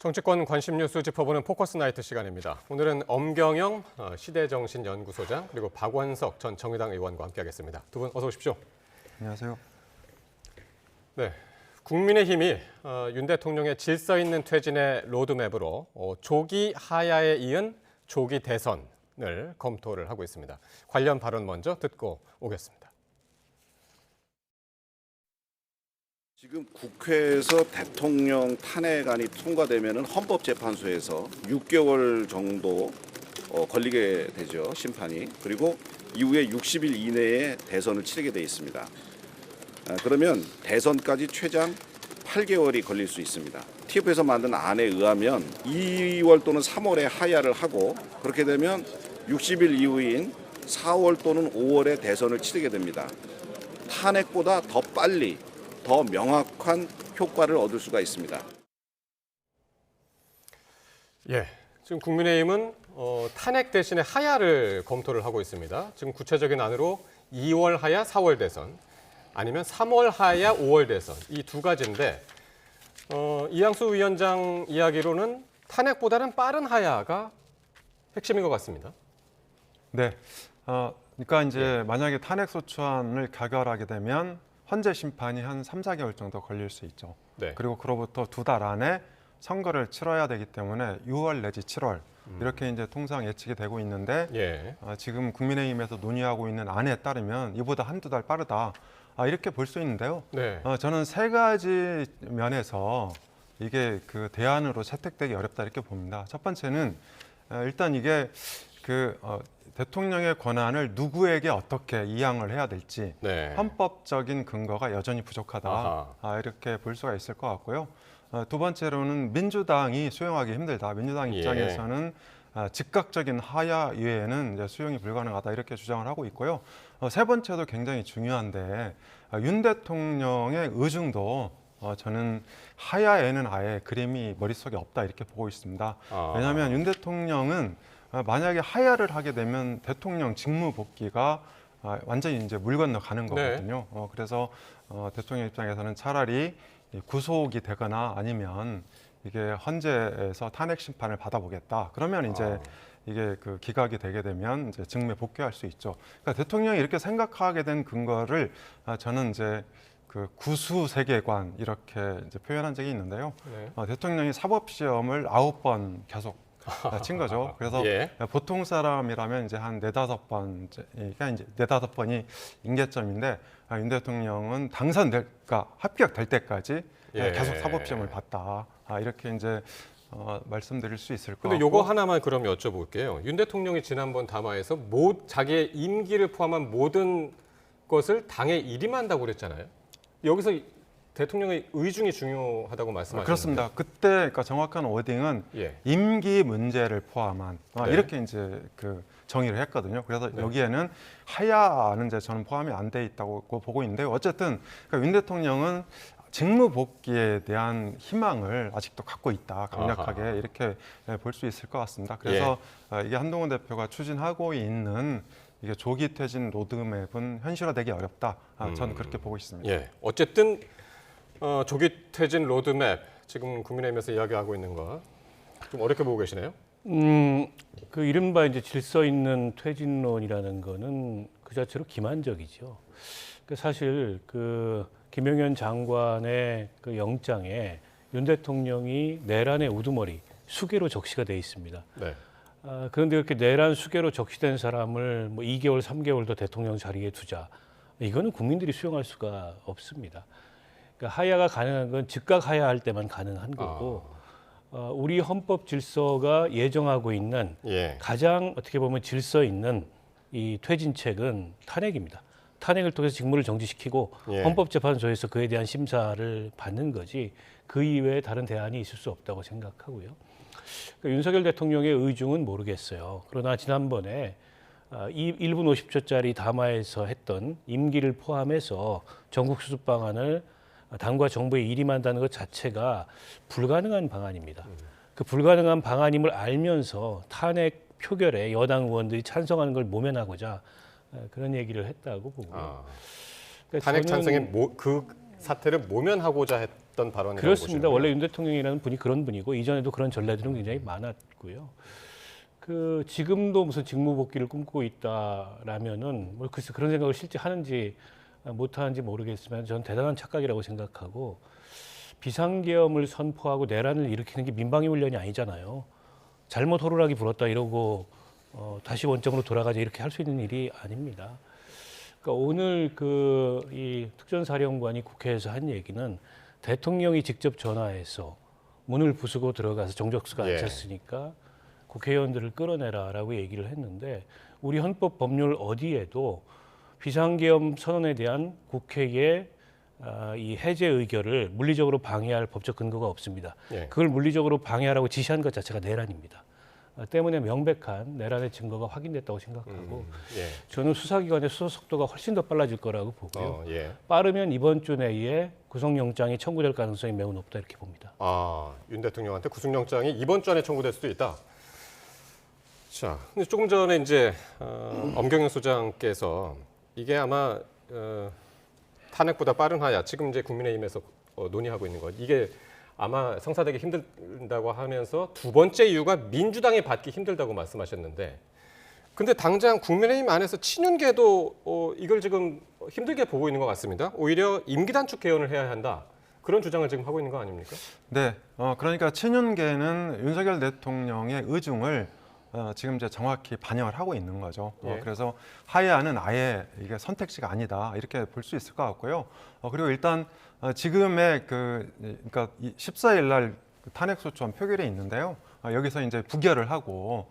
정치권 관심 뉴스 짚어보는 포커스 나이트 시간입니다. 오늘은 엄경영 시대정신연구소장 그리고 박원석 전 정의당 의원과 함께하겠습니다. 두 분 어서 오십시오. 안녕하세요. 네, 국민의힘이 윤 대통령의 질서 있는 퇴진의 로드맵으로 조기 하야에 이은 조기 대선을 검토를 하고 있습니다. 관련 발언 먼저 듣고 오겠습니다. 지금 국회에서 대통령 탄핵안이 통과되면 헌법재판소에서 6개월 정도 걸리게 되죠, 심판이. 그리고 이후에 60일 이내에 대선을 치르게 돼 있습니다. 그러면 대선까지 최장 8개월이 걸릴 수 있습니다. TF에서 만든 안에 의하면 2월 또는 3월에 하야를 하고 그렇게 되면 60일 이후인 4월 또는 5월에 대선을 치르게 됩니다. 탄핵보다 더 빨리 더 명확한 효과를 얻을 수가 있습니다. 예, 지금 국민의힘은 탄핵 대신에 하야를 검토를 하고 있습니다. 지금 구체적인 안으로 2월 하야 4월 대선 아니면 3월 하야 5월 대선 이 두 가지인데 이양수 위원장 이야기로는 탄핵보다는 빠른 하야가 핵심인 것 같습니다. 네, 그러니까 이제 만약에 탄핵 소추안을 가결하게 되면 헌재 심판이 한 3, 4개월 정도 걸릴 수 있죠. 네. 그리고 그로부터 2달 안에 선거를 치러야 되기 때문에 6월 내지 7월 이렇게 이제 통상 예측이 되고 있는데 예. 지금 국민의힘에서 논의하고 있는 안에 따르면 이보다 한두 달 빠르다. 이렇게 볼 수 있는데요. 네. 저는 세 가지 면에서 이게 그 대안으로 채택되기 어렵다 이렇게 봅니다. 첫 번째는 일단 이게 대통령의 권한을 누구에게 어떻게 이양을 해야 될지 네. 헌법적인 근거가 여전히 부족하다. 이렇게 볼 수가 있을 것 같고요. 두 번째로는 민주당이 수용하기 힘들다. 민주당 입장에서는 즉각적인 하야 이외에는 이제 수용이 불가능하다 이렇게 주장을 하고 있고요. 세 번째도 굉장히 중요한데 윤 대통령의 의중도 저는 하야에는 아예 그림이 머릿속에 없다 이렇게 보고 있습니다. 왜냐하면 윤 대통령은 만약에 하야를 하게 되면 대통령 직무 복귀가 완전히 이제 물 건너 가는 거거든요. 네. 그래서 대통령 입장에서는 차라리 구속이 되거나 아니면 이게 헌재에서 탄핵 심판을 받아보겠다. 그러면 이제 이게 그 기각이 되게 되면 이제 직무에 복귀할 수 있죠. 그러니까 대통령이 이렇게 생각하게 된 근거를 저는 이제 그 구수 세계관 이렇게 이제 표현한 적이 있는데요. 네. 대통령이 사법시험을 9번 계속 친 거죠. 그래서 보통 사람이라면 이제 한 4-5번, 그러니까 이제 4-5번이 임계점인데 윤 대통령은 그러니까 합격될 때까지 계속 사법시험을 봤다. 이렇게 이제 말씀드릴 수 있을 것 같고. 근데 요거 하나만 그럼 여쭤볼게요. 윤 대통령이 지난번 담화에서 자기의 임기를 포함한 모든 것을 당에 일임한다고 그랬잖아요. 여기서 대통령의 의중이 중요하다고 말씀하셨는데. 그렇습니다. 그때 그러니까 정확한 워딩은 임기 문제를 포함한 이렇게 이제 그 정의를 했거든요. 그래서 여기에는 하야는 이제 저는 포함이 안 돼 있다고 보고 있는데요. 어쨌든 그러니까 윤 대통령은 직무 복귀에 대한 희망을 아직도 갖고 있다. 강력하게 이렇게 볼 수 있을 것 같습니다. 그래서 이게 한동훈 대표가 추진하고 있는 이게 조기 퇴진 로드맵은 현실화되기 어렵다. 저는 그렇게 보고 있습니다. 예. 어쨌든 조기 퇴진 로드맵 지금 국민의힘에서 이야기하고 있는 거 좀 어렵게 보고 계시네요. 그 이른바 이제 질서 있는 퇴진론이라는 거는 그 자체로 기만적이죠. 사실 그 김용현 장관의 그 영장에 윤 대통령이 내란의 우두머리 수개로 적시가 돼 있습니다. 네. 그런데 이렇게 내란 수개로 적시된 사람을 뭐 2개월, 3개월 더 대통령 자리에 두자. 이거는 국민들이 수용할 수가 없습니다. 그러니까 하야가 가능한 건 즉각 하야할 때만 가능한 거고 우리 헌법 질서가 예정하고 있는 가장 어떻게 보면 질서 있는 이 퇴진책은 탄핵입니다. 탄핵을 통해서 직무를 정지시키고 헌법재판소에서 그에 대한 심사를 받는 거지 그 이외에 다른 대안이 있을 수 없다고 생각하고요. 그러니까 윤석열 대통령의 의중은 모르겠어요. 그러나 지난번에 1분 50초짜리 담화에서 했던 임기를 포함해서 전국 수습 방안을 당과 정부에 일임한다는 것 자체가 불가능한 방안입니다. 그 불가능한 방안임을 알면서 탄핵 표결에 여당 의원들이 찬성하는 걸 모면하고자 그런 얘기를 했다고 보고요. 탄핵 찬성의 그 사태를 모면하고자 했던 발언이라고 그렇습니다. 보시는군요. 원래 윤 대통령이라는 분이 그런 분이고 이전에도 그런 전례들은 굉장히 많았고요. 그 지금도 무슨 직무 복귀를 꿈꾸고 있다라면은 뭐 글쎄 그런 생각을 실제 하는지 못 하는지 모르겠지만 저는 대단한 착각이라고 생각하고 비상계엄을 선포하고 내란을 일으키는 게 민방위 훈련이 아니잖아요. 잘못 호루라기 불었다 이러고 다시 원점으로 돌아가자 이렇게 할 수 있는 일이 아닙니다. 그러니까 오늘 이 특전사령관이 국회에서 한 얘기는 대통령이 직접 전화해서 문을 부수고 들어가서 정적수가 예. 앉혔으니까 국회의원들을 끌어내라라고 얘기를 했는데 우리 헌법 법률 어디에도 비상계엄 선언에 대한 국회의 이 해제 의결을 물리적으로 방해할 법적 근거가 없습니다. 예. 그걸 물리적으로 방해하라고 지시한 것 자체가 내란입니다. 때문에 명백한 내란의 증거가 확인됐다고 생각하고 예. 저는 수사기관의 수사 속도가 훨씬 더 빨라질 거라고 보고요. 예. 빠르면 이번 주 내에 구속영장이 청구될 가능성이 매우 높다 이렇게 봅니다. 윤 대통령한테 구속영장이 이번 주 안에 청구될 수도 있다. 자, 근데 조금 전에 이제 엄경영 소장께서 이게 아마 탄핵보다 빠른 하야, 지금 이제 국민의힘에서 논의하고 있는 것, 이게 아마 성사되기 힘들다고 하면서 두 번째 이유가 민주당이 받기 힘들다고 말씀하셨는데, 근데 당장 국민의힘 안에서 친윤계도 이걸 지금 힘들게 보고 있는 것 같습니다. 오히려 임기 단축 개헌을 해야 한다. 그런 주장을 지금 하고 있는 거 아닙니까? 네, 그러니까 친윤계는 윤석열 대통령의 의중을 지금 이제 정확히 반영을 하고 있는 거죠. 예. 그래서 하야는 아예 이게 선택지가 아니다 이렇게 볼 수 있을 것 같고요. 그리고 일단 지금의 그러니까 14일 날 탄핵소추안 표결이 있는데요. 여기서 이제 부결을 하고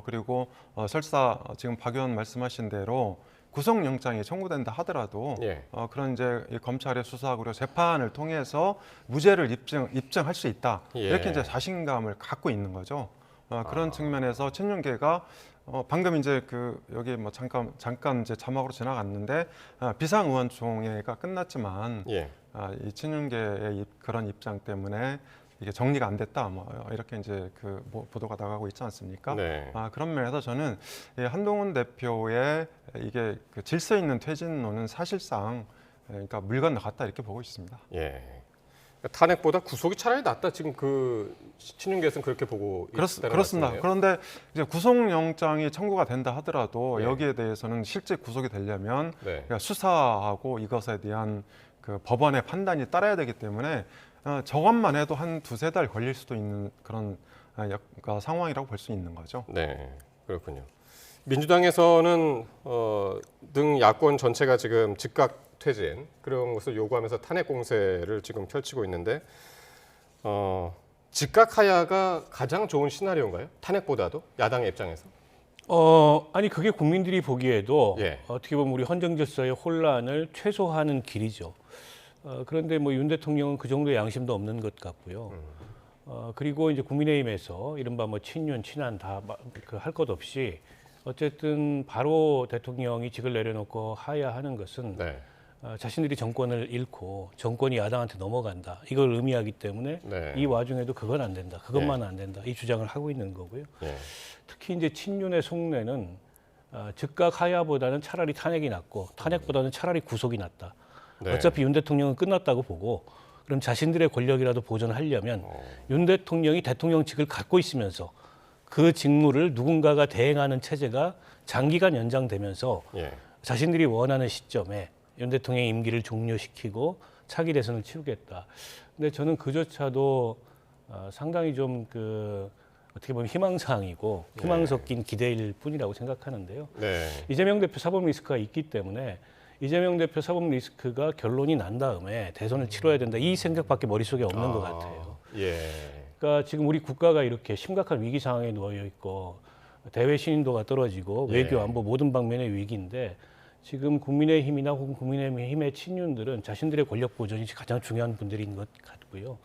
그리고 설사 지금 박 의원 말씀하신 대로 구속영장이 청구된다 하더라도 예. 그런 이제 이 검찰의 수사 그리고 재판을 통해서 무죄를 입증할 수 있다 예. 이렇게 이제 자신감을 갖고 있는 거죠. 그런 측면에서 친윤계가 방금 이제 여기 뭐 잠깐 이제 자막으로 지나갔는데 비상의원총회가 끝났지만 예. 이 친윤계의 그런 입장 때문에 이게 정리가 안 됐다 뭐 이렇게 이제 보도가 나가고 있지 않습니까? 네. 그런 면에서 저는 이 한동훈 대표의 이게 질서 있는 퇴진론은 사실상 그러니까 물 건너갔다 이렇게 보고 있습니다. 예. 탄핵보다 구속이 차라리 낫다. 지금 친윤계에서는 그렇게 보고 있다는 그렇습니다. 말씀이에요? 그런데 이제 구속영장이 청구가 된다 하더라도 예. 여기에 대해서는 실제 구속이 되려면 네. 그러니까 수사하고 이것에 대한 법원의 판단이 따라야 되기 때문에 저것만 해도 한 두세 달 걸릴 수도 있는 그런 상황이라고 볼 수 있는 거죠. 네, 그렇군요. 민주당에서는 등 야권 전체가 지금 즉각 퇴진 그런 것을 요구하면서 탄핵 공세를 지금 펼치고 있는데 즉각 하야가 가장 좋은 시나리오인가요? 탄핵보다도 야당의 입장에서? 아니 그게 국민들이 보기에도 예. 어떻게 보면 우리 헌정 질서의 혼란을 최소화하는 길이죠. 그런데 뭐 윤 대통령은 그 정도 양심도 없는 것 같고요. 그리고 이제 국민의힘에서 이른바 뭐 친윤, 친한 다 할 것 없이 어쨌든 바로 대통령이 직을 내려놓고 하야하는 것은 네. 자신들이 정권을 잃고 정권이 야당한테 넘어간다. 이걸 의미하기 때문에 네. 이 와중에도 그건 안 된다. 그것만은 안 된다. 이 주장을 하고 있는 거고요. 예. 특히 이제 친윤의 속내는 즉각 하야보다는 차라리 탄핵이 낫고 탄핵보다는 차라리 구속이 낫다. 네. 어차피 윤 대통령은 끝났다고 보고 그럼 자신들의 권력이라도 보존하려면 윤 대통령이 대통령직을 갖고 있으면서 그 직무를 누군가가 대행하는 체제가 장기간 연장되면서 예. 자신들이 원하는 시점에 윤 대통령의 임기를 종료시키고 차기 대선을 치르겠다. 근데 저는 그조차도 상당히 좀 어떻게 보면 희망사항이고 희망 섞인 기대일 뿐이라고 생각하는데요. 네. 이재명 대표 사법 리스크가 있기 때문에 이재명 대표 사법 리스크가 결론이 난 다음에 대선을 치러야 된다. 이 생각밖에 머릿속에 없는 것 같아요. 예. 그러니까 지금 우리 국가가 이렇게 심각한 위기 상황에 놓여 있고 대외 신인도가 떨어지고 외교 안보 모든 방면의 위기인데 지금 국민의힘이나 혹은 국민의힘의 친윤들은 자신들의 권력 보존이 가장 중요한 분들인 것 같고요.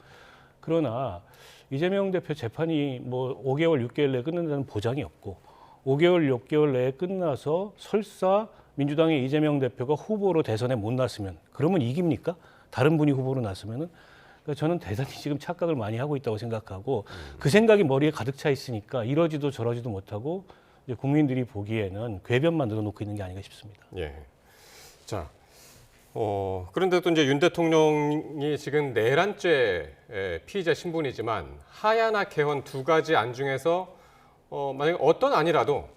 그러나 이재명 대표 재판이 뭐 5개월, 6개월 내에 끝난다는 보장이 없고 5개월, 6개월 내에 끝나서 설사 민주당의 이재명 대표가 후보로 대선에 못 났으면 그러면 이깁니까? 다른 분이 후보로 났으면은 그러니까 저는 대단히 지금 착각을 많이 하고 있다고 생각하고 그 생각이 머리에 가득 차 있으니까 이러지도 저러지도 못하고 이제 국민들이 보기에는 궤변만 늘어놓고 있는 게 아닌가 싶습니다. 예. 자, 그런데 또 이제 윤 대통령이 지금 내란죄 피의자 신분이지만 하야나 개헌 두 가지 안 중에서 만약 어떤 안이라도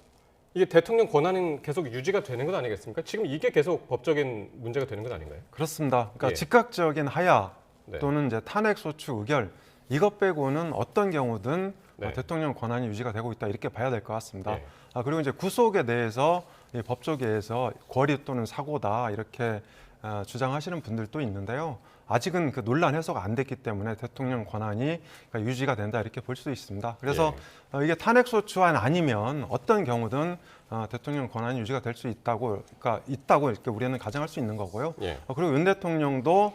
이게 대통령 권한은 계속 유지가 되는 것 아니겠습니까? 지금 이게 계속 법적인 문제가 되는 것 아닌가요? 그렇습니다. 그러니까 예. 즉각적인 하야 네. 또는 이제 탄핵 소추 의결 이것 빼고는 어떤 경우든 네. 대통령 권한이 유지가 되고 있다 이렇게 봐야 될 것 같습니다. 네. 그리고 이제 구속에 대해서 이 법조계에서 권리 또는 사고다 이렇게 주장하시는 분들도 있는데요. 아직은 그 논란 해소가 안 됐기 때문에 대통령 권한이 유지가 된다 이렇게 볼 수 있습니다. 그래서 이게 탄핵 소추안 아니면 어떤 경우든 대통령 권한이 유지가 될 수 있다고, 그러니까 있다고 이렇게 우리는 가정할 수 있는 거고요. 예. 그리고 윤 대통령도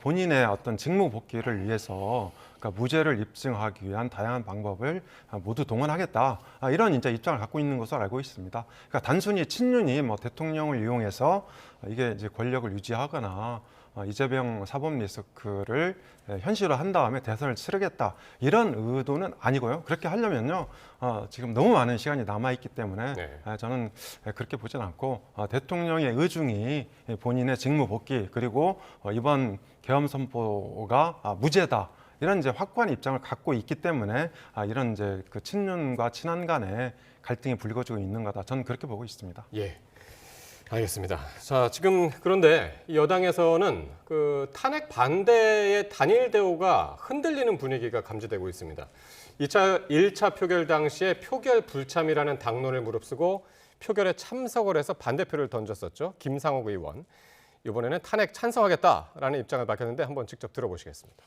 본인의 어떤 직무 복귀를 위해서 그러니까 무죄를 입증하기 위한 다양한 방법을 모두 동원하겠다 이런 이제 입장을 갖고 있는 것으로 알고 있습니다. 그러니까 단순히 친윤이 뭐 대통령을 이용해서 이게 이제 권력을 유지하거나 이재명 사법 리스크를 현실화한 다음에 대선을 치르겠다 이런 의도는 아니고요. 그렇게 하려면요 지금 너무 많은 시간이 남아 있기 때문에 네. 저는 그렇게 보진 않고 대통령의 의중이 본인의 직무 복귀 그리고 이번 계엄 선포가 무죄다. 이런 이제 확고한 입장을 갖고 있기 때문에 이런 이제 그 친윤과 친한 간의 갈등이 불거지고 있는 거다. 저는 그렇게 보고 있습니다. 예. 알겠습니다. 자, 지금 그런데 이 여당에서는 그 탄핵 반대의 단일 대우가 흔들리는 분위기가 감지되고 있습니다. 1차 표결 당시에 표결 불참이라는 당론을 무릅쓰고 표결에 참석을 해서 반대표를 던졌었죠. 김상욱 의원. 이번에는 탄핵 찬성하겠다라는 입장을 밝혔는데 한번 직접 들어보시겠습니다.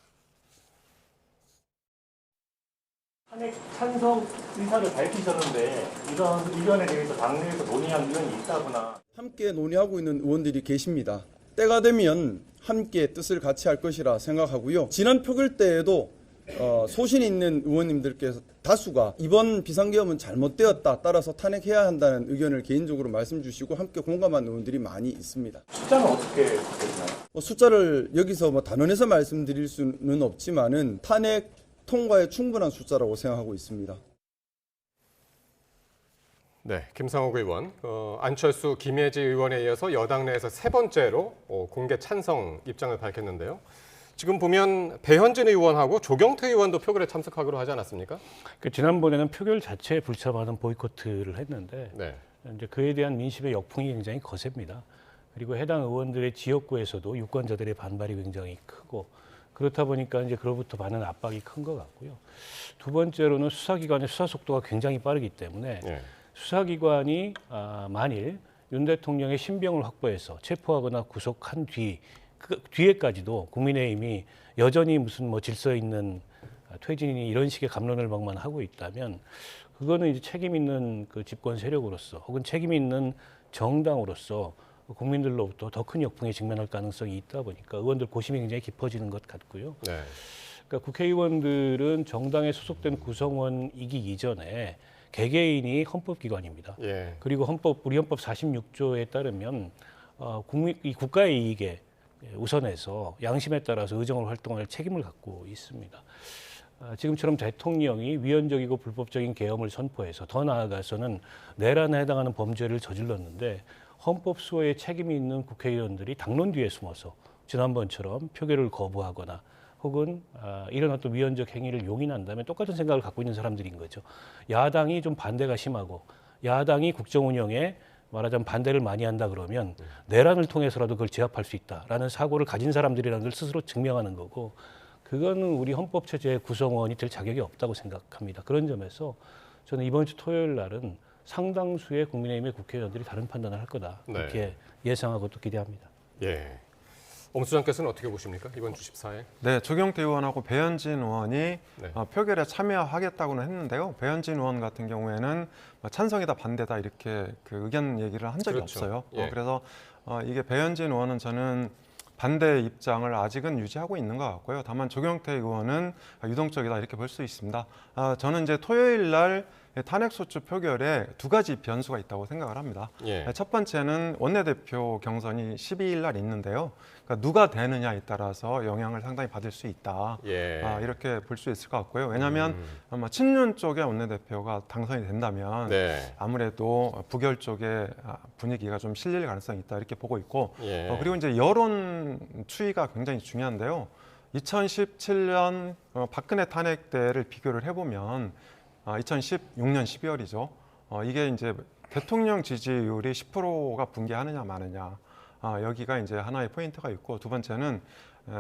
탄핵 찬성 의사를 밝히셨는데 이런 의견에 대해서 당내에서 논의한 의견이 있다거나 함께 논의하고 있는 의원들이 계십니다. 때가 되면 함께 뜻을 같이 할 것이라 생각하고요. 지난 표결 때에도 소신 있는 의원님들께서 다수가 이번 비상계엄은 잘못되었다. 따라서 탄핵해야 한다는 의견을 개인적으로 말씀 주시고 함께 공감한 의원들이 많이 있습니다. 숫자는 어떻게 되나요? 숫자를 여기서 단언해서 말씀드릴 수는 없지만은 탄핵 통과에 충분한 숫자라고 생각하고 있습니다. 네, 김상욱 의원, 안철수, 김혜지 의원에 이어서 여당 내에서 세 번째로 공개 찬성 입장을 밝혔는데요. 지금 보면 배현진 의원하고 조경태 의원도 표결에 참석하기로 하지 않았습니까? 지난번에는 표결 자체에 불참하는 보이콧을 했는데 네. 이제 그에 대한 민심의 역풍이 굉장히 거셉니다. 그리고 해당 의원들의 지역구에서도 유권자들의 반발이 굉장히 크고 그렇다 보니까 이제 그로부터 받는 압박이 큰 것 같고요. 두 번째로는 수사기관의 수사 속도가 굉장히 빠르기 때문에 네. 수사기관이 만일 윤 대통령의 신병을 확보해서 체포하거나 구속한 뒤에까지도 국민의힘이 여전히 무슨 질서 있는 퇴진이니 이런 식의 갑론을 막만 하고 있다면 그거는 이제 책임 있는 그 집권 세력으로서 혹은 책임 있는 정당으로서 국민들로부터 더 큰 역풍에 직면할 가능성이 있다 보니까 의원들 고심이 굉장히 깊어지는 것 같고요. 네. 그러니까 국회의원들은 정당에 소속된 구성원이기 이전에 개개인이 헌법기관입니다. 예. 그리고 우리 헌법 46조에 따르면 이 국가의 이익에 우선해서 양심에 따라서 의정을 활동할 책임을 갖고 있습니다. 지금처럼 대통령이 위헌적이고 불법적인 계엄을 선포해서 더 나아가서는 내란에 해당하는 범죄를 저질렀는데 헌법 수호에 책임이 있는 국회의원들이 당론 뒤에 숨어서 지난번처럼 표결을 거부하거나 혹은 이런 어떤 위헌적 행위를 용인한다면 똑같은 생각을 갖고 있는 사람들인 거죠. 야당이 좀 반대가 심하고 야당이 국정 운영에 말하자면 반대를 많이 한다 그러면 내란을 통해서라도 그걸 제압할 수 있다라는 사고를 가진 사람들이라는 걸 스스로 증명하는 거고 그거는 우리 헌법 체제의 구성원이 될 자격이 없다고 생각합니다. 그런 점에서 저는 이번 주 토요일 날은 상당수의 국민의힘의 국회의원들이 다른 판단을 할 거다 이렇게 예상하고 또 기대합니다. 예. 엄 수장께서는 어떻게 보십니까? 이번 주 14일? 네, 조경태 의원하고 배현진 의원이 표결에 참여하겠다고는 했는데요. 배현진 의원 같은 경우에는 찬성이다 반대다 이렇게 그 의견 얘기를 한 적이 없어요. 예. 그래서 이게 배현진 의원은 저는 반대 입장을 아직은 유지하고 있는 것 같고요. 다만 조경태 의원은 유동적이다 이렇게 볼 수 있습니다. 저는 이제 토요일 날 탄핵소추 표결에 두 가지 변수가 있다고 생각을 합니다. 예. 첫 번째는 원내대표 경선이 12일 날 있는데요. 그러니까 누가 되느냐에 따라서 영향을 상당히 받을 수 있다. 예. 이렇게 볼 수 있을 것 같고요. 왜냐하면 아마 친윤 쪽의 원내대표가 당선이 된다면 네. 아무래도 부결 쪽의 분위기가 좀 실릴 가능성이 있다 이렇게 보고 있고 예. 그리고 이제 여론 추이가 굉장히 중요한데요. 2017년 박근혜 탄핵 때를 비교를 해보면 2016년 12월이죠. 이게 이제 대통령 지지율이 10%가 붕괴하느냐 마느냐 여기가 이제 하나의 포인트가 있고 두 번째는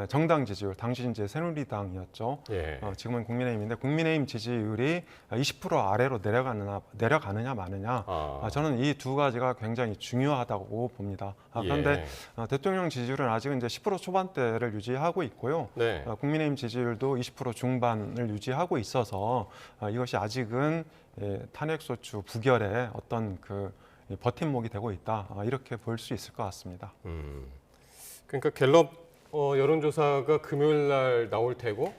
정당 지지율, 당시 이제 새누리당이었죠. 예. 지금은 국민의힘인데 국민의힘 지지율이 20% 아래로 내려가느냐 마느냐. 저는 이 두 가지가 굉장히 중요하다고 봅니다. 그런데 대통령 지지율은 아직은 이제 10% 초반대를 유지하고 있고요. 네. 국민의힘 지지율도 20% 중반을 유지하고 있어서 이것이 아직은 탄핵소추 부결에 어떤 그 버팀목이 되고 있다. 이렇게 볼 수 있을 것 같습니다. 그러니까 갤럽 여론조사가 금요일 날 나올 테고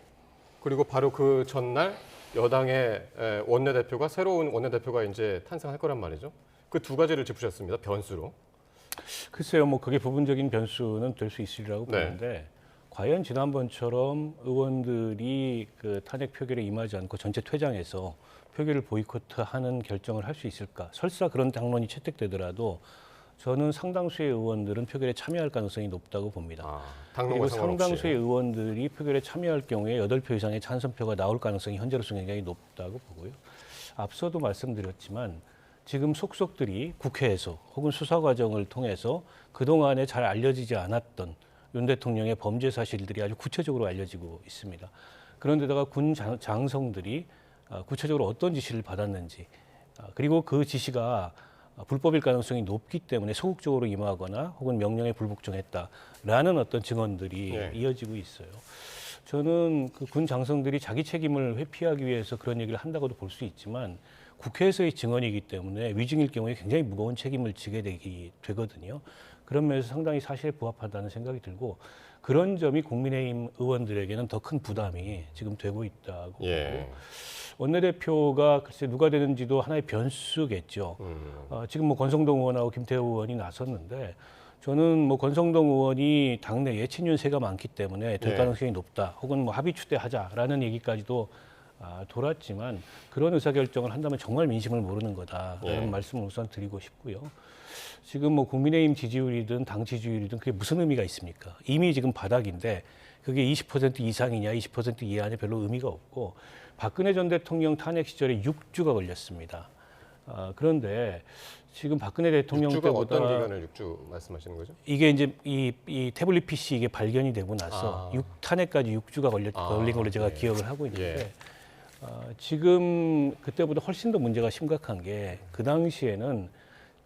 그리고 바로 그 전날 여당의 원내대표가 새로운 원내대표가 이제 탄생할 거란 말이죠. 그 두 가지를 짚으셨습니다. 변수로. 글쎄요, 뭐 그게 부분적인 변수는 될 수 있으리라고 네. 보는데 과연 지난번처럼 의원들이 그 탄핵 표결에 임하지 않고 전체 퇴장해서 표결을 보이콧하는 결정을 할 수 있을까? 설사 그런 당론이 채택되더라도 저는 상당수의 의원들은 표결에 참여할 가능성이 높다고 봅니다. 당론과 그리고 상관없이. 상당수의 의원들이 표결에 참여할 경우에 8표 이상의 찬성표가 나올 가능성이 현재로서 굉장히 높다고 보고요. 앞서도 말씀드렸지만 지금 속속들이 국회에서 혹은 수사 과정을 통해서 그동안에 잘 알려지지 않았던 윤 대통령의 범죄 사실들이 아주 구체적으로 알려지고 있습니다. 그런데다가 군 장성들이 구체적으로 어떤 지시를 받았는지 그리고 그 지시가 불법일 가능성이 높기 때문에 소극적으로 임하거나 혹은 명령에 불복종했다라는 어떤 증언들이 네. 이어지고 있어요. 저는 그 군 장성들이 자기 책임을 회피하기 위해서 그런 얘기를 한다고도 볼 수 있지만 국회에서의 증언이기 때문에 위증일 경우에 굉장히 무거운 책임을 지게 되거든요. 그런 면에서 상당히 사실에 부합한다는 생각이 들고 그런 점이 국민의힘 의원들에게는 더 큰 부담이 지금 되고 있다고 보고 원내대표가 글쎄 누가 되는지도 하나의 변수겠죠. 지금 뭐 권성동 의원하고 김태호 의원이 나섰는데 저는 뭐 권성동 의원이 당내에 친윤세가 많기 때문에 될 가능성이 높다. 혹은 뭐 합의 추대하자라는 얘기까지도 돌았지만 그런 의사결정을 한다면 정말 민심을 모르는 거다라는 말씀을 우선 드리고 싶고요. 지금 뭐 국민의힘 지지율이든 당 지지율이든 그게 무슨 의미가 있습니까? 이미 지금 바닥인데 그게 20% 이상이냐 20% 이하냐 별로 의미가 없고 박근혜 전 대통령 탄핵 시절에 6주가 걸렸습니다. 그런데 지금 박근혜 대통령 6주가 때보다 어떤 기간을 6주 말씀하시는 거죠? 이게 이제 이 태블릿 PC 이게 발견이 되고 나서 탄핵까지 6주가 걸린 걸로 제가 기억을 하고 있는데 지금 그때보다 훨씬 더 문제가 심각한 게 그 당시에는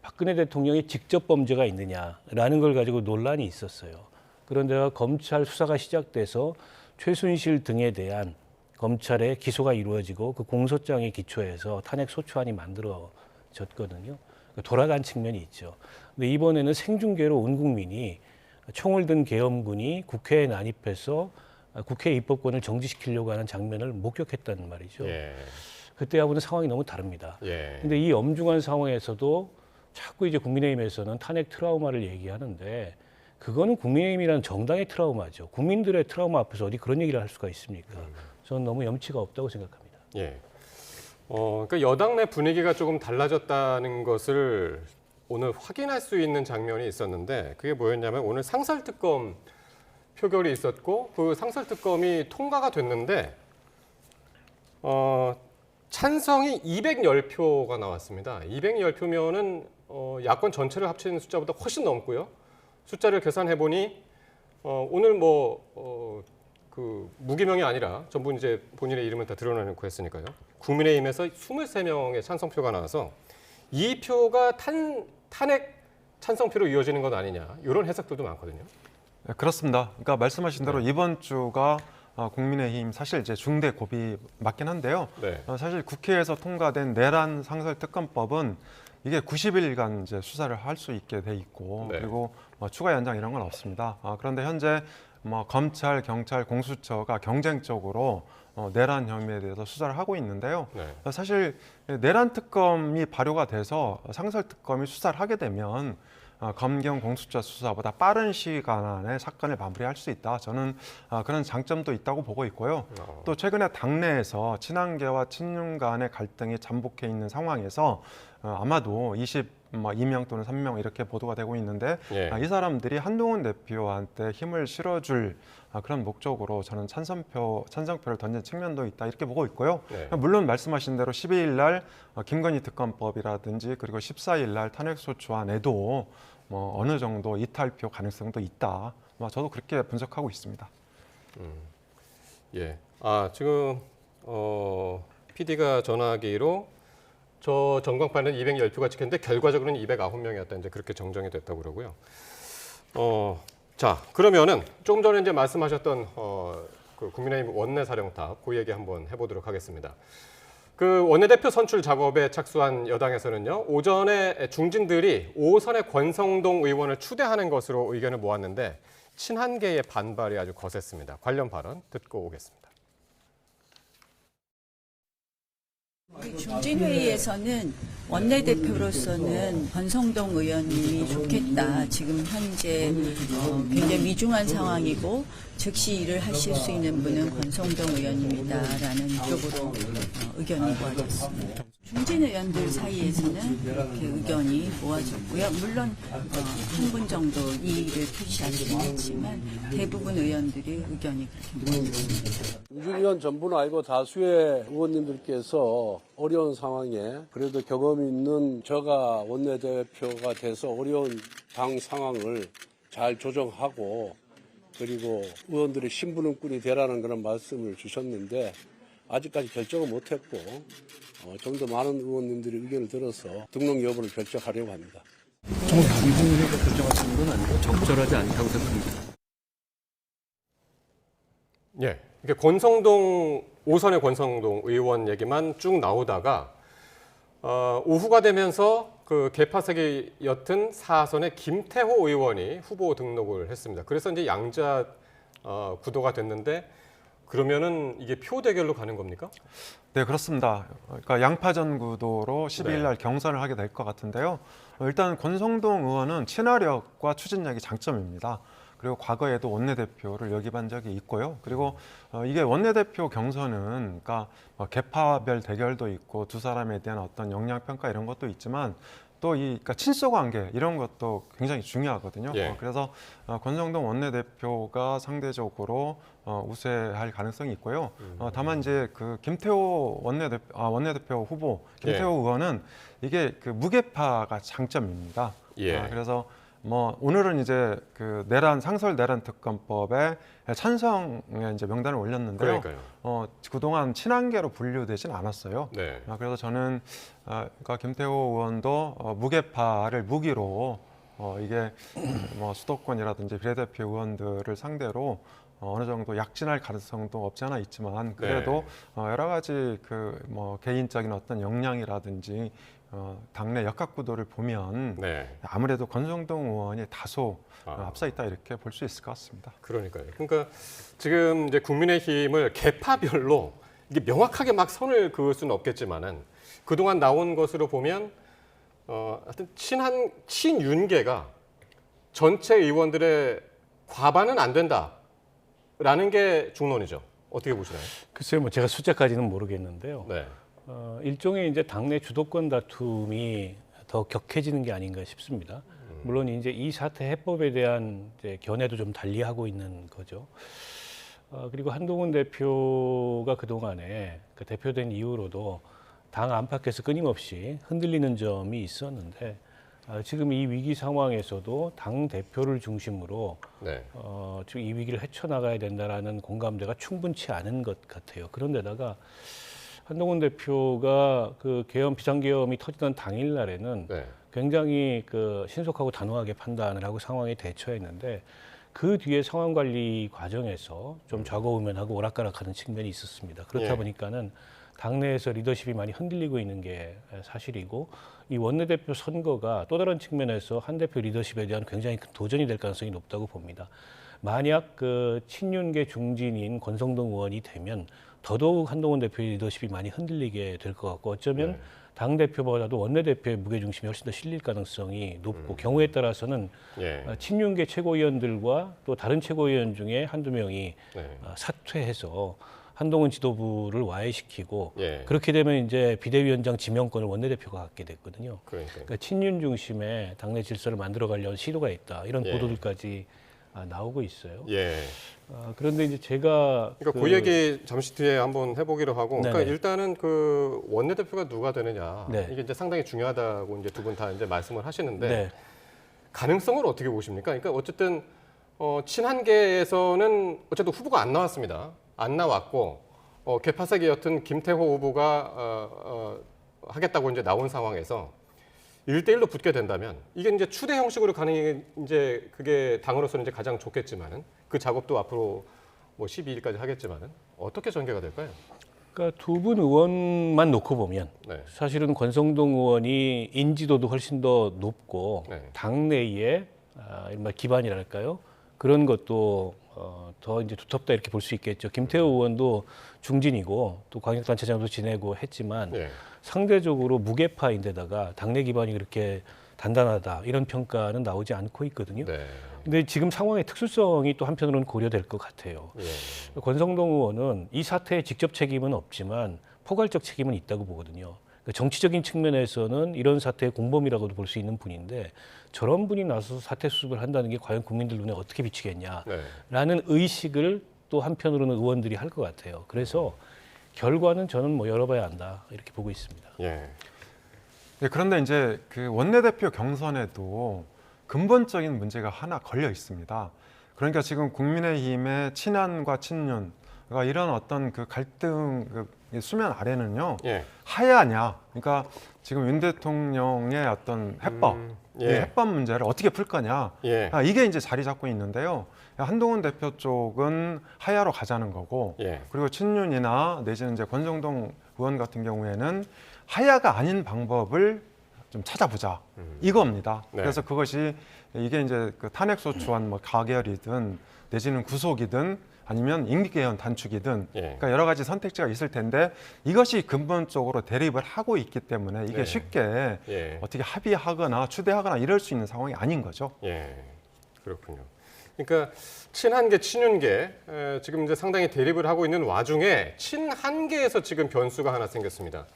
박근혜 대통령이 직접 범죄가 있느냐라는 걸 가지고 논란이 있었어요. 그런데 검찰 수사가 시작돼서 최순실 등에 대한 검찰의 기소가 이루어지고 그 공소장에 기초해서 탄핵 소추안이 만들어졌거든요. 돌아간 측면이 있죠. 근데 이번에는 생중계로 온 국민이 총을 든 계엄군이 국회에 난입해서 국회 입법권을 정지시키려고 하는 장면을 목격했단 말이죠. 그때하고는 상황이 너무 다릅니다. 근데 이 엄중한 상황에서도 자꾸 이제 국민의힘에서는 탄핵 트라우마를 얘기하는데 그거는 국민의힘이라는 정당의 트라우마죠. 국민들의 트라우마 앞에서 어디 그런 얘기를 할 수가 있습니까? 저는 너무 염치가 없다고 생각합니다. 그러니까 여당 내 분위기가 조금 달라졌다는 것을 오늘 확인할 수 있는 장면이 있었는데 그게 뭐였냐면 오늘 상설특검 표결이 있었고 그 상설특검이 통과가 됐는데 찬성이 210표가 나왔습니다. 210표면은 야권 전체를 합치는 숫자보다 훨씬 넘고요. 숫자를 계산해 보니 오늘 그 무기명이 아니라 전부 이제 본인의 이름을 다 드러내놓고 했으니까요. 국민의힘에서 23명의 찬성표가 나와서 이 표가 탄핵 찬성표로 이어지는 것 아니냐 이런 해석들도 많거든요. 네, 그렇습니다. 그러니까 말씀하신 대로 이번 주가 국민의힘 사실 이제 중대 고비 맞긴 한데요. 사실 국회에서 통과된 내란 상설특검법은 이게 90일간 이제 수사를 할 수 있게 돼 있고 그리고 추가 연장 이런 건 없습니다. 그런데 현재 검찰, 경찰, 공수처가 경쟁적으로 내란 혐의에 대해서 수사를 하고 있는데요. 네. 사실 내란 특검이 발효가 돼서 상설 특검이 수사를 하게 되면 검경 공수처 수사보다 빠른 시간 안에 사건을 마무리할 수 있다. 저는 그런 장점도 있다고 보고 있고요. 또 최근에 당내에서 친한계와 친윤 간의 갈등이 잠복해 있는 상황에서 아마도 22명 또는 3명 이렇게 보도가 되고 있는데 예. 이 사람들이 한동훈 대표한테 힘을 실어줄 그런 목적으로 저는 찬성표를 던진 측면도 있다 이렇게 보고 있고요. 네. 물론 말씀하신 대로 12일 날 김건희 특검법이라든지 그리고 14일 날 탄핵소추안에도 뭐 어느 정도 이탈표 가능성도 있다. 저도 그렇게 분석하고 있습니다. 예. 지금 PD가 전화기로 저 전광판은 210표가 찍혔는데 결과적으로는 209명이었다. 이제 그렇게 정정이 됐다고 그러고요. 자, 그러면은 조금 전에 이제 말씀하셨던 그 국민의힘 원내사령탑 그 얘기 한번 해보도록 하겠습니다. 그 원내대표 선출 작업에 착수한 여당에서는요, 오전에 중진들이 5선의 권성동 의원을 추대하는 것으로 의견을 모았는데 친한계의 반발이 아주 거셌습니다. 관련 발언 듣고 오겠습니다. 중진회의에서는 원내대표로서는 권성동 의원님이 좋겠다. 지금 현재 굉장히 위중한 상황이고 즉시 일을 하실 수 있는 분은 권성동 의원님이다라는 쪽으로 의견이 모아졌습니다. 중진 의원들 사이에서는 그렇게 의견이 모아졌고요. 물론 한 분 정도 이의를 표시하시긴 했지만 대부분 의원들의 의견이 그렇게 모아졌습니다. 중진의원 전부는 아니고 다수의 의원님들께서 어려운 상황에 그래도 경험 있는 저가 원내대표가 돼서 어려운 당 상황을 잘 조정하고 그리고 의원들의 신부름꾼이 되라는 그런 말씀을 주셨는데 아직까지 결정은 못했고 좀 더 많은 의원님들의 의견을 들어서 등록 여부를 결정하려고 합니다. 정부가 결정하시는 건 아니고 적절하지 않다고 생각합니다. 예, 이게 오선의 권성동 의원 얘기만 쭉 나오다가 오후가 되면서 그 개파색이 옅은 4선의 김태호 의원이 후보 등록을 했습니다. 그래서 이제 양자 구도가 됐는데 그러면은 이게 표 대결로 가는 겁니까? 네, 그렇습니다. 그러니까 양파전 구도로 12일 날 경선을 하게 될 것 같은데요. 일단 권성동 의원은 친화력과 추진력이 장점입니다. 그리고 과거에도 원내대표를 역임한 적이 있고요. 그리고 이게 원내대표 경선은 그러니까 계파별 대결도 있고 두 사람에 대한 어떤 역량평가 이런 것도 있지만 또 그러니까 친소 관계 이런 것도 굉장히 중요하거든요. 예. 그래서 권성동 원내대표가 상대적으로 우세할 가능성이 있고요. 다만 이제 그 김태호 원내대표 후보 김태호 예. 의원은 이게 그 무게파가 장점입니다. 예. 그래서 오늘은 이제 그 상설 내란 특검법에 찬성에 이제 명단을 올렸는데요. 그러니까요. 그동안 친한계로 분류되진 않았어요. 네. 그래서 저는 그러니까 김태호 의원도 무게파를 무기로 이게 수도권이라든지 비례대표 의원들을 상대로 어느 정도 약진할 가능성도 없지 않아 있지만 그래도 여러 가지 개인적인 어떤 역량이라든지 당내 역학구도를 보면 아무래도 권성동 의원이 다소 앞서 있다 이렇게 볼 수 있을 것 같습니다. 그러니까요. 그러니까 지금 이제 국민의힘을 계파별로 이게 명확하게 막 선을 그을 수는 없겠지만은 그동안 나온 것으로 보면 하여튼 친윤계가 전체 의원들의 과반은 안 된다라는 게 중론이죠. 어떻게 보시나요? 글쎄요, 뭐 제가 숫자까지는 모르겠는데요. 네. 일종의 이제 당내 주도권 다툼이 더 격해지는 게 아닌가 싶습니다. 물론 이제 이 사태 해법에 대한 이제 견해도 좀 달리하고 있는 거죠. 그리고 한동훈 대표가 그동안에 그 대표된 이후로도 당 안팎에서 끊임없이 흔들리는 점이 있었는데 지금 이 위기 상황에서도 당 대표를 중심으로 지금 이 위기를 헤쳐나가야 된다라는 공감대가 충분치 않은 것 같아요. 그런데다가 한동훈 대표가 그 비상계엄이 터지던 당일 날에는 굉장히 그 신속하고 단호하게 판단을 하고 상황에 대처했는데 그 뒤에 상황 관리 과정에서 좀 좌고우면하고 오락가락하는 측면이 있었습니다. 그렇다 보니까는 당내에서 리더십이 많이 흔들리고 있는 게 사실이고 이 원내대표 선거가 또 다른 측면에서 한 대표 리더십에 대한 굉장히 큰 도전이 될 가능성이 높다고 봅니다. 만약 그 친윤계 중진인 권성동 의원이 되면 더더욱 한동훈 대표의 리더십이 많이 흔들리게 될 것 같고 어쩌면 네. 당 대표보다도 원내 대표의 무게 중심이 훨씬 더 실릴 가능성이 높고 경우에 따라서는 예. 친윤계 최고위원들과 또 다른 최고위원 중에 한두 명이 네. 사퇴해서 한동훈 지도부를 와해시키고 예. 그렇게 되면 이제 비대위원장 지명권을 원내대표가 갖게 됐거든요. 그러니까. 친윤 중심의 당내 질서를 만들어가려는 시도가 있다. 이런 예. 보도들까지 나오고 있어요. 예. 그런데 이제 제가 그러니까 그 얘기 잠시 뒤에 한번 해보기로 하고, 그러니까 네네. 일단은 그 원내대표가 누가 되느냐 네. 이게 이제 상당히 중요하다고 이제 두 분 다 이제 말씀을 하시는데 네. 가능성을 어떻게 보십니까? 그러니까 어쨌든 친한계에서는 어쨌든 후보가 안 나왔습니다. 안 나왔고 개파색의 여튼 김태호 후보가 하겠다고 이제 나온 상황에서 1대1로 붙게 된다면 이게 이제 추대 형식으로 가는 게 이제 그게 당으로서는 이제 가장 좋겠지만은 그 작업도 앞으로 뭐 12일까지 하겠지만은 어떻게 전개가 될까요? 그러니까 두 분 의원만 놓고 보면 네. 사실은 권성동 의원이 인지도도 훨씬 더 높고 네. 당내의 이른바 기반이랄까요? 그런 것도 더 이제 두텁다 이렇게 볼 수 있겠죠. 김태호 의원도 중진이고 또 광역단체장도 지내고 했지만 예. 상대적으로 무게파인데다가 당내 기반이 그렇게 단단하다 이런 평가는 나오지 않고 있거든요. 네. 근데 지금 상황의 특수성이 또 한편으로는 고려될 것 같아요. 예. 권성동 의원은 이 사태에 직접 책임은 없지만 포괄적 책임은 있다고 보거든요. 그러니까 정치적인 측면에서는 이런 사태의 공범이라고도 볼 수 있는 분인데 저런 분이 나서서 사태 수습을 한다는 게 과연 국민들 눈에 어떻게 비치겠냐라는 네. 의식을 또 한편으로는 의원들이 할 것 같아요. 그래서 결과는 저는 뭐 열어봐야 한다 이렇게 보고 있습니다. 예. 네, 그런데 이제 그 원내대표 경선에도 근본적인 문제가 하나 걸려 있습니다. 그러니까 지금 국민의힘의 친한과 친윤, 그러니까 이런 어떤 그 갈등 그 수면 아래는요 예. 하야냐. 그러니까 지금 윤 대통령의 어떤 해법, 이 예. 해법 문제를 어떻게 풀 거냐. 예. 이게 이제 자리 잡고 있는데요. 한동훈 대표 쪽은 하야로 가자는 거고, 예. 그리고 친윤이나 내지는 이제 권성동 의원 같은 경우에는 하야가 아닌 방법을 좀 찾아보자 이겁니다. 네. 그래서 그것이 이게 이제 그 탄핵소추안 뭐 가결이든 내지는 구속이든 아니면 임기개헌 단축이든 예. 그러니까 여러 가지 선택지가 있을 텐데 이것이 근본적으로 대립을 하고 있기 때문에 이게 네. 쉽게 예. 어떻게 합의하거나 추대하거나 이럴 수 있는 상황이 아닌 거죠. 예. 그렇군요. 그러니까 친한계, 친윤계 지금 이제 상당히 대립을 하고 있는 와중에 친한계에서 지금 변수가 하나 생겼습니다.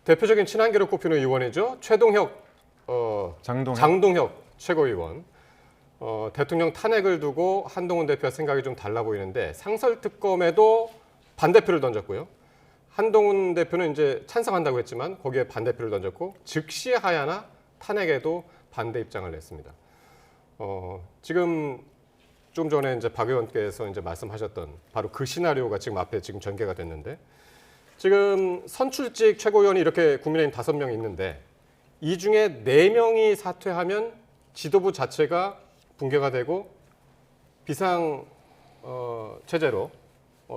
대표적인 친한계로 꼽히는 의원이죠. 최동혁 장동혁 최고위원. 대통령 탄핵을 두고 한동훈 대표와 생각이 좀 달라 보이는데 상설특검에도 반대표를 던졌고요. 한동훈 대표는 이제 찬성한다고 했지만 거기에 반대표를 던졌고 즉시 하야나 탄핵에도 반대 입장을 냈습니다. 지금 좀 전에 이제 박 의원께서 이제 말씀하셨던 바로 그 시나리오가 지금 앞에 지금 전개가 됐는데 지금 선출직 최고위원이 이렇게 국민의힘 5명 있는데 이 중에 4명이 사퇴하면 지도부 자체가 붕괴가 되고 비상 체제로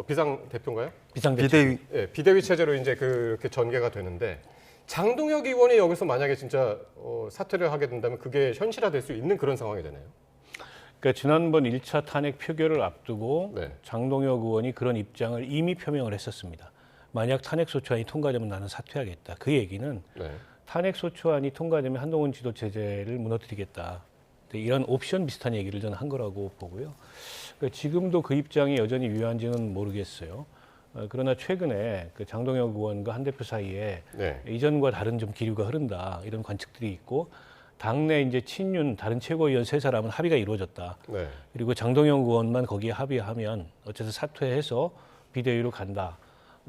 비상 대표인가요? 비대위. 예, 비대위 체제로 이제 그렇게 전개가 되는데 장동혁 의원이 여기서 만약에 진짜 사퇴를 하게 된다면 그게 현실화될 수 있는 그런 상황이 되나요? 그러니까 지난번 1차 탄핵 표결을 앞두고 네. 장동혁 의원이 그런 입장을 이미 표명을 했었습니다. 만약 탄핵소추안이 통과되면 나는 사퇴하겠다. 그 얘기는 네. 탄핵소추안이 통과되면 한동훈 지도 체제를 무너뜨리겠다. 이런 옵션 비슷한 얘기를 저는 한 거라고 보고요. 그러니까 지금도 그 입장이 여전히 유효한지는 모르겠어요. 그러나 최근에 그 장동혁 의원과 한 대표 사이에 네. 이전과 다른 좀 기류가 흐른다 이런 관측들이 있고 당내 이제 친윤 다른 최고위원 3사람은 합의가 이루어졌다. 네. 그리고 장동혁 의원만 거기에 합의하면 어쨌든 사퇴해서 비대위로 간다.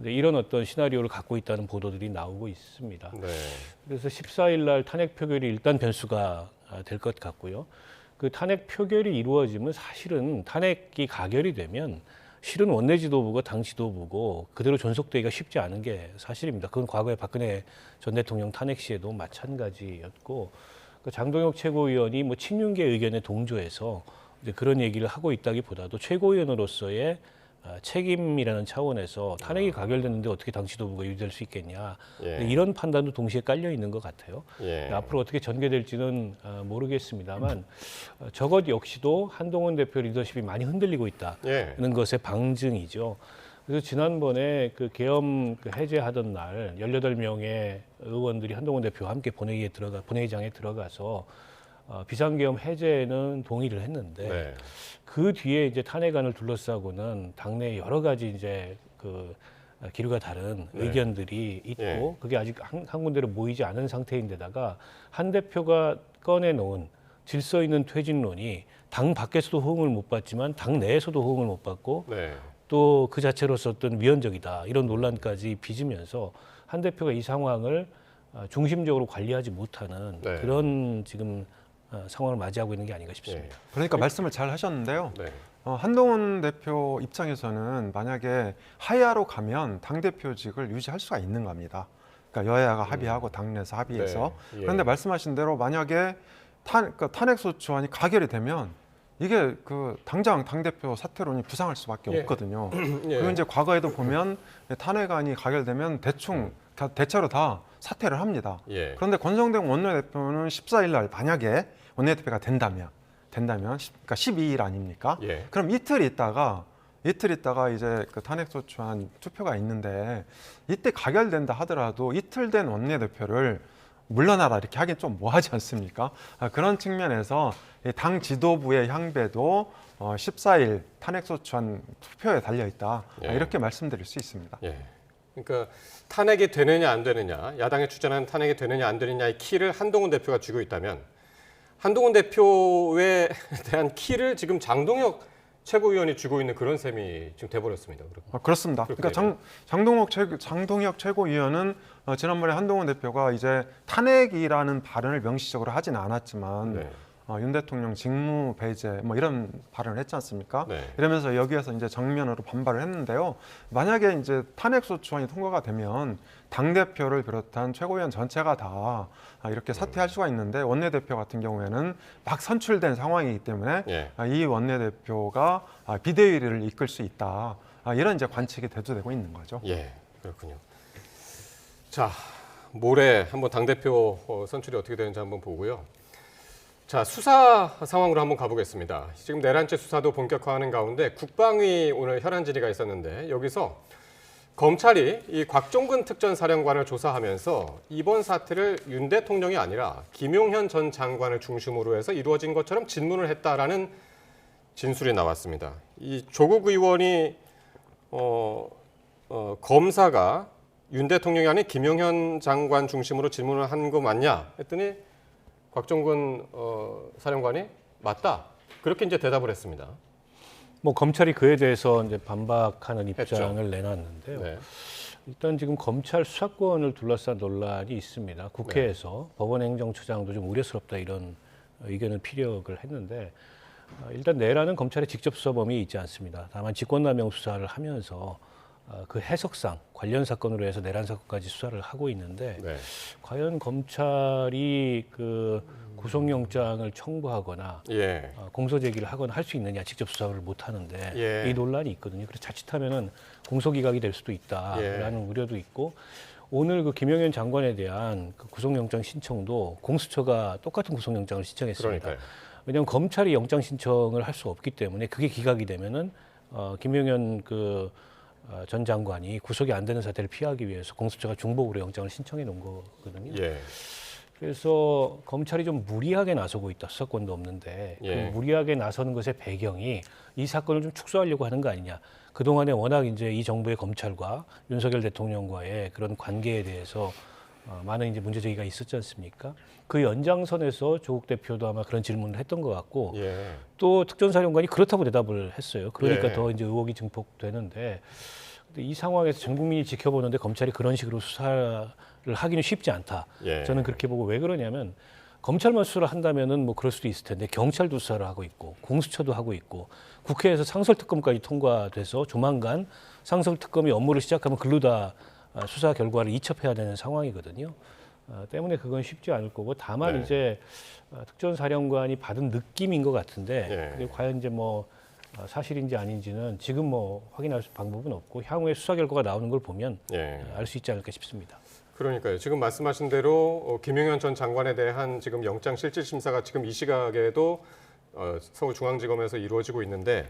이런 어떤 시나리오를 갖고 있다는 보도들이 나오고 있습니다. 네. 그래서 14일 날 탄핵 표결이 일단 변수가 될 것 같고요. 그 탄핵 표결이 이루어지면 사실은 탄핵이 가결이 되면 실은 원내 지도부가 당 지도부고 그대로 존속되기가 쉽지 않은 게 사실입니다. 그건 과거에 박근혜 전 대통령 탄핵 시에도 마찬가지였고 그 장동혁 최고위원이 뭐 친윤계 의견에 동조해서 이제 그런 얘기를 하고 있다기보다도 최고위원으로서의 책임이라는 차원에서 탄핵이 가결됐는데 어떻게 당 지도부가 유지될 수 있겠냐 예. 이런 판단도 동시에 깔려 있는 것 같아요. 예. 앞으로 어떻게 전개될지는 모르겠습니다만 저것 역시도 한동훈 대표 리더십이 많이 흔들리고 있다는 예. 것의 방증이죠. 그래서 지난번에 그 계엄 해제하던 날 18명의 의원들이 한동훈 대표와 함께 본회의장에 들어가서 비상계엄 해제에는 동의를 했는데 네. 그 뒤에 이제 탄핵안을 둘러싸고는 당내 여러 가지 이제 그 기류가 다른 네. 의견들이 있고 예. 그게 아직 한 군데로 모이지 않은 상태인데다가 한 대표가 꺼내놓은 질서 있는 퇴진론이 당 밖에서도 호응을 못 받지만 당 내에서도 호응을 못 받고 네. 또 그 자체로서 어떤 위헌적이다 이런 논란까지 빚으면서 한 대표가 이 상황을 중심적으로 관리하지 못하는 네. 그런 지금 상황을 맞이하고 있는 게 아닌가 싶습니다. 예. 그러니까 말씀을 잘 하셨는데요. 네. 한동훈 대표 입장에서는 만약에 하야로 가면 당대표직을 유지할 수가 있는 겁니다. 그러니까 여야가 합의하고 당내에서 합의해서. 네. 예. 그런데 말씀하신 대로 만약에 탄핵소추안이 가결이 되면 이게 그 당장 당대표 사퇴론이 부상할 수밖에 예. 없거든요. 예. 그리고 이제 과거에도 보면 탄핵안이 가결되면 대충 대체로 다 사퇴를 합니다. 예. 그런데 권성동 원내대표는 14일 날 만약에 원내대표가 된다면 그러니까 12일 아닙니까? 예. 그럼 이틀 있다가 이제 그 탄핵소추안 투표가 있는데 이때 가결된다 하더라도 이틀 된 원내대표를 물러나라 이렇게 하긴 좀 뭐하지 않습니까? 그런 측면에서 당 지도부의 향배도 14일 탄핵소추안 투표에 달려 있다 예. 이렇게 말씀드릴 수 있습니다. 예. 그러니까 탄핵이 되느냐 안 되느냐, 야당이 주장하는 탄핵이 되느냐 안 되느냐의 키를 한동훈 대표가 쥐고 있다면 한동훈 대표에 대한 키를 지금 장동혁 최고위원이 쥐고 있는 그런 셈이 지금 돼버렸습니다. 그렇습니다. 그러니까 장동혁 최고위원은 지난번에 한동훈 대표가 이제 탄핵이라는 발언을 명시적으로 하지는 않았지만 네. 윤 대통령 직무 배제 뭐 이런 발언을 했지 않습니까? 네. 이러면서 여기에서 이제 정면으로 반발을 했는데요. 만약에 이제 탄핵소추안이 통과가 되면 당 대표를 비롯한 최고위원 전체가 다 이렇게 사퇴할 수가 있는데 원내대표 같은 경우에는 막 선출된 상황이기 때문에 예. 이 원내대표가 비대위를 이끌 수 있다. 이런 이제 관측이 대두되고 있는 거죠. 예, 그렇군요. 자, 모레 한번 당대표 선출이 어떻게 되는지 한번 보고요. 자, 수사 상황으로 한번 가보겠습니다. 지금 내란죄 수사도 본격화하는 가운데 국방위 오늘 혈안 질의가 있었는데 여기서 검찰이 이 곽종근 특전사령관을 조사하면서 이번 사태를 윤 대통령이 아니라 김용현 전 장관을 중심으로 해서 이루어진 것처럼 진술을 했다라는 진술이 나왔습니다. 이 조국 의원이 검사가 윤 대통령이 아닌 김용현 장관 중심으로 질문을 한 거 맞냐 했더니 곽종근 사령관이 맞다. 그렇게 이제 대답을 했습니다. 뭐 검찰이 그에 대해서 이제 반박하는 입장을 했죠. 내놨는데요. 네. 일단 지금 검찰 수사권을 둘러싼 논란이 있습니다. 국회에서 법원행정처장도 좀 우려스럽다 이런 의견을 피력을 했는데 일단 내란은 검찰의 직접 수사 범위에 있지 않습니다. 다만 직권남용 수사를 하면서 그 해석상 관련 사건으로 해서 내란 사건까지 수사를 하고 있는데 네. 과연 검찰이 그 구속영장을 청구하거나 예. 공소 제기를 하거나 할 수 있느냐 직접 수사를 못 하는데 예. 이 논란이 있거든요. 그래서 자칫하면은 공소기각이 될 수도 있다라는 예. 우려도 있고 오늘 그 김용현 장관에 대한 그 구속영장 신청도 공수처가 똑같은 구속영장을 신청했습니다. 그러니까요. 왜냐하면 검찰이 영장 신청을 할 수 없기 때문에 그게 기각이 되면은 김용현 전 장관이 구속이 안 되는 사태를 피하기 위해서 공수처가 중복으로 영장을 신청해 놓은 거거든요. 예. 그래서 검찰이 좀 무리하게 나서고 있다. 수사권도 없는데 예. 그 무리하게 나서는 것의 배경이 이 사건을 좀 축소하려고 하는 거 아니냐. 그동안에 워낙 이제 이 정부의 검찰과 윤석열 대통령과의 그런 관계에 대해서 많은 이제 문제 제기가 있었지 않습니까? 그 연장선에서 조국 대표도 아마 그런 질문을 했던 것 같고 예. 또 특전사령관이 그렇다고 대답을 했어요. 그러니까 예. 더 이제 의혹이 증폭되는데 근데 이 상황에서 전 국민이 지켜보는데 검찰이 그런 식으로 수사를 하기는 쉽지 않다. 예. 저는 그렇게 보고 왜 그러냐면 검찰만 수사를 한다면은 뭐 그럴 수도 있을 텐데 경찰도 수사를 하고 있고 공수처도 하고 있고 국회에서 상설특검까지 통과돼서 조만간 상설특검이 업무를 시작하면 글로 다 수사 결과를 이첩해야 되는 상황이거든요. 때문에 그건 쉽지 않을 거고 다만 네. 이제 특전사령관이 받은 느낌인 것 같은데 예. 근데 과연 이제 뭐 사실인지 아닌지는 지금 뭐 확인할 방법은 없고 향후에 수사 결과가 나오는 걸 보면 예. 알 수 있지 않을까 싶습니다. 그러니까요. 지금 말씀하신 대로 김용현 전 장관에 대한 지금 영장 실질 심사가 지금 이 시각에도 서울중앙지검에서 이루어지고 있는데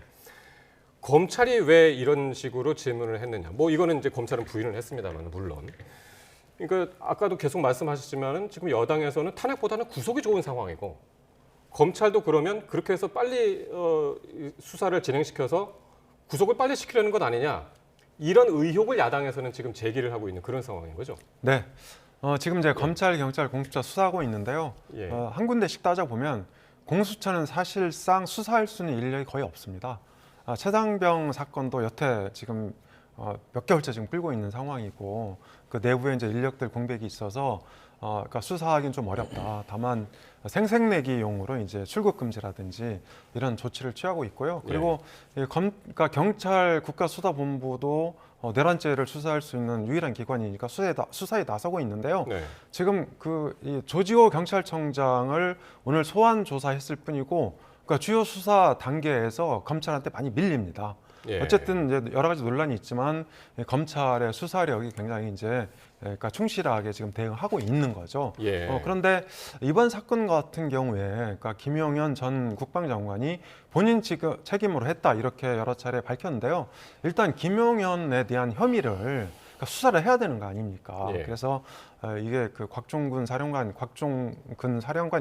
검찰이 왜 이런 식으로 질문을 했느냐. 뭐 이거는 이제 검찰은 부인을 했습니다만 물론. 그러니까 아까도 계속 말씀하셨지만은 지금 여당에서는 탄핵보다는 구속이 좋은 상황이고 검찰도 그러면 그렇게 해서 빨리 수사를 진행시켜서 구속을 빨리 시키려는 것 아니냐. 이런 의혹을 야당에서는 지금 제기를 하고 있는 그런 상황인 거죠. 네. 지금 이제 검찰, 경찰, 공수처 수사하고 있는데요. 예. 한 군데씩 따져보면 공수처는 사실상 수사할 수 있는 인력이 거의 없습니다. 최장병 사건도 여태 지금 몇 개월째 지금 끌고 있는 상황이고 그 내부에 이제 인력들 공백이 있어서 그러니까 수사하기는 좀 어렵다. 다만 생색내기용으로 이제 출국 금지라든지 이런 조치를 취하고 있고요. 그리고 그러니까 경찰 국가수사본부도 내란죄를 수사할 수 있는 유일한 기관이니까 수사에 나서고 있는데요. 네. 지금 이 조지호 경찰청장을 오늘 소환 조사했을 뿐이고, 그러니까 주요 수사 단계에서 검찰한테 많이 밀립니다. 예. 어쨌든 이제 여러 가지 논란이 있지만 검찰의 수사력이 굉장히 이제 그러니까 충실하게 지금 대응하고 있는 거죠. 예. 그런데 이번 사건 같은 경우에 그러니까 김용현 전 국방장관이 본인 책임으로 했다 이렇게 여러 차례 밝혔는데요. 일단 김용현에 대한 혐의를 그러니까 수사를 해야 되는 거 아닙니까? 예. 그래서 이게 그 곽종근 사령관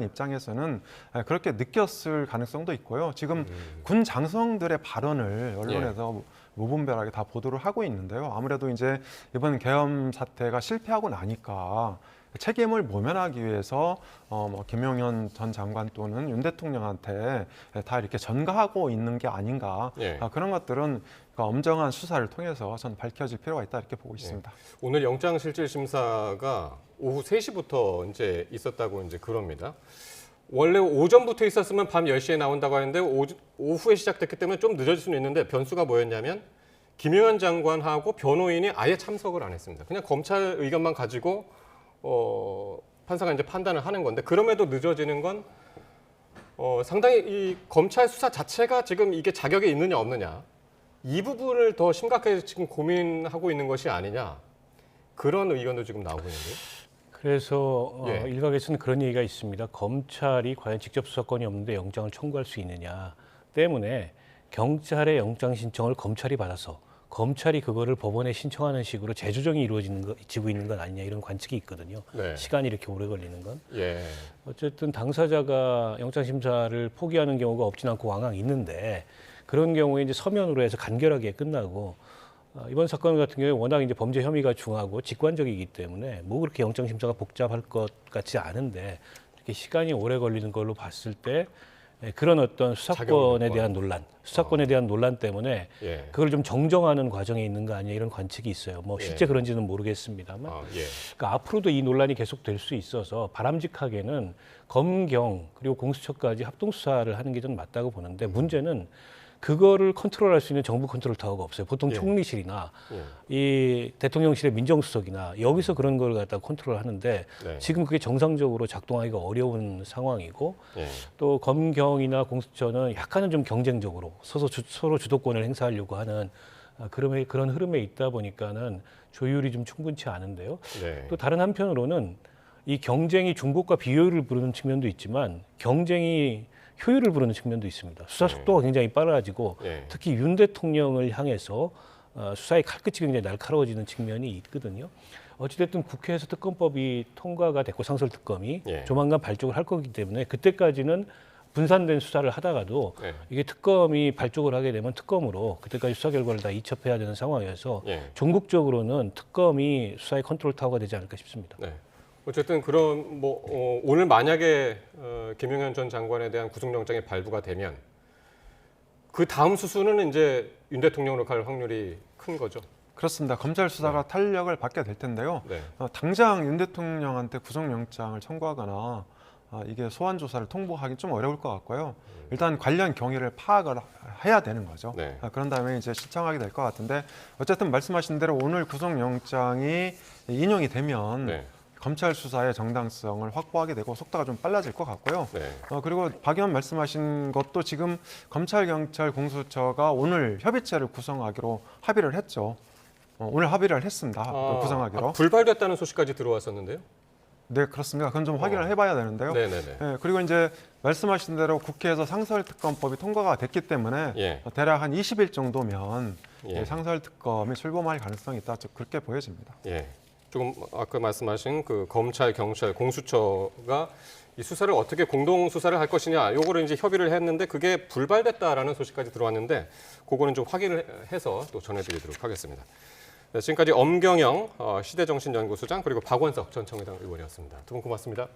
입장에서는 그렇게 느꼈을 가능성도 있고요. 지금 군 장성들의 발언을 언론에서 무분별하게 다 보도를 하고 있는데요. 아무래도 이제 이번 계엄 사태가 실패하고 나니까 책임을 모면하기 위해서 김용현 전 장관 또는 윤 대통령한테 다 이렇게 전가하고 있는 게 아닌가. 예. 그런 것들은 엄정한 수사를 통해서 저는 밝혀질 필요가 있다 이렇게 보고 있습니다. 오늘 영장실질심사가 오후 3시부터 이제 있었다고 이제 그럽니다. 원래 오전부터 있었으면 밤 10시에 나온다고 하는데 오후에 시작됐기 때문에 좀 늦어질 수는 있는데 변수가 뭐였냐면 김용현 장관하고 변호인이 아예 참석을 안 했습니다. 그냥 검찰 의견만 가지고 판사가 이제 판단을 하는 건데 그럼에도 늦어지는 건 상당히 이 검찰 수사 자체가 지금 이게 자격이 있느냐 없느냐 이 부분을 더 심각하게 지금 고민하고 있는 것이 아니냐 그런 의견도 지금 나오고 있는데요. 그래서 예. 일각에서는 그런 얘기가 있습니다. 검찰이 과연 직접 수사권이 없는데 영장을 청구할 수 있느냐 때문에 경찰의 영장 신청을 검찰이 받아서 검찰이 그거를 법원에 신청하는 식으로 재조정이 이루어지고 있는 건 아니냐 이런 관측이 있거든요. 네. 시간이 이렇게 오래 걸리는 건. 예. 어쨌든 당사자가 영장 심사를 포기하는 경우가 없진 않고 왕왕 있는데 그런 경우에 이제 서면으로 해서 간결하게 끝나고 이번 사건 같은 경우에 워낙 이제 범죄 혐의가 중하고 직관적이기 때문에 뭐 그렇게 영장 심사가 복잡할 것 같지 않은데 이렇게 시간이 오래 걸리는 걸로 봤을 때 그런 어떤 수사권에 대한 논란 때문에 예. 그걸 좀 정정하는 과정에 있는 거 아니냐 이런 관측이 있어요. 뭐 실제 예. 그런지는 모르겠습니다만 예. 그러니까 앞으로도 이 논란이 계속될 수 있어서 바람직하게는 검경 그리고 공수처까지 합동 수사를 하는 게 좀 맞다고 보는데 문제는 그거를 컨트롤할 수 있는 정부 컨트롤 타워가 없어요. 보통 예. 총리실이나 예. 이 대통령실의 민정수석이나 여기서 그런 걸 갖다 컨트롤하는데 네. 지금 그게 정상적으로 작동하기가 어려운 상황이고 예. 또 검경이나 공수처는 약간은 좀 경쟁적으로 서로 주도권을 행사하려고 하는 그런 흐름에 있다 보니까는 조율이 좀 충분치 않은데요. 네. 또 다른 한편으로는 이 경쟁이 중복과 비효율을 부르는 측면도 있지만 경쟁이 효율을 부르는 측면도 있습니다. 수사 속도가 굉장히 빨라지고 예. 특히 윤 대통령을 향해서 수사의 칼끝이 굉장히 날카로워지는 측면이 있거든요. 어찌됐든 국회에서 특검법이 통과가 됐고 상설특검이 예. 조만간 발족을 할 거기 때문에 그때까지는 분산된 수사를 하다가도 예. 이게 특검이 발족을 하게 되면 특검으로 그때까지 수사 결과를 다 이첩해야 되는 상황이어서 예. 종국적으로는 특검이 수사의 컨트롤 타워가 되지 않을까 싶습니다. 네. 어쨌든 그런 오늘 만약에 김용현 전 장관에 대한 구속영장이 발부가 되면 그 다음 수순은 이제 윤 대통령으로 갈 확률이 큰 거죠. 그렇습니다. 검찰 수사가 탄력을 받게 될 텐데요. 네. 당장 윤 대통령한테 구속영장을 청구하거나 이게 소환 조사를 통보하기 좀 어려울 것 같고요. 일단 관련 경위를 파악을 해야 되는 거죠. 네. 그런 다음에 이제 신청하게 될 것 같은데 어쨌든 말씀하신 대로 오늘 구속영장이 인용이 되면 네. 검찰 수사의 정당성을 확보하게 되고 속도가 좀 빨라질 것 같고요. 네. 그리고 박 의원 말씀하신 것도 지금 검찰, 경찰, 공수처가 오늘 협의체를 구성하기로 합의를 했죠. 오늘 합의를 했습니다. 구성하기로. 불발됐다는 소식까지 들어왔었는데요. 네, 그렇습니다. 그건 좀 확인을 해봐야 되는데요. 네네네. 네, 그리고 이제 말씀하신 대로 국회에서 상설특검법이 통과가 됐기 때문에 예. 대략 한 20일 정도면 예. 상설특검이 출범할 가능성이 있다. 그렇게 보여집니다. 예. 조금 아까 말씀하신 그 검찰, 경찰, 공수처가 이 수사를 어떻게 공동 수사를 할 것이냐, 요거를 이제 협의를 했는데 그게 불발됐다라는 소식까지 들어왔는데 그거는 좀 확인을 해서 또 전해드리도록 하겠습니다. 네, 지금까지 엄경영 시대정신연구소장 그리고 박원석 전 청해당 의원이었습니다. 두 분 고맙습니다.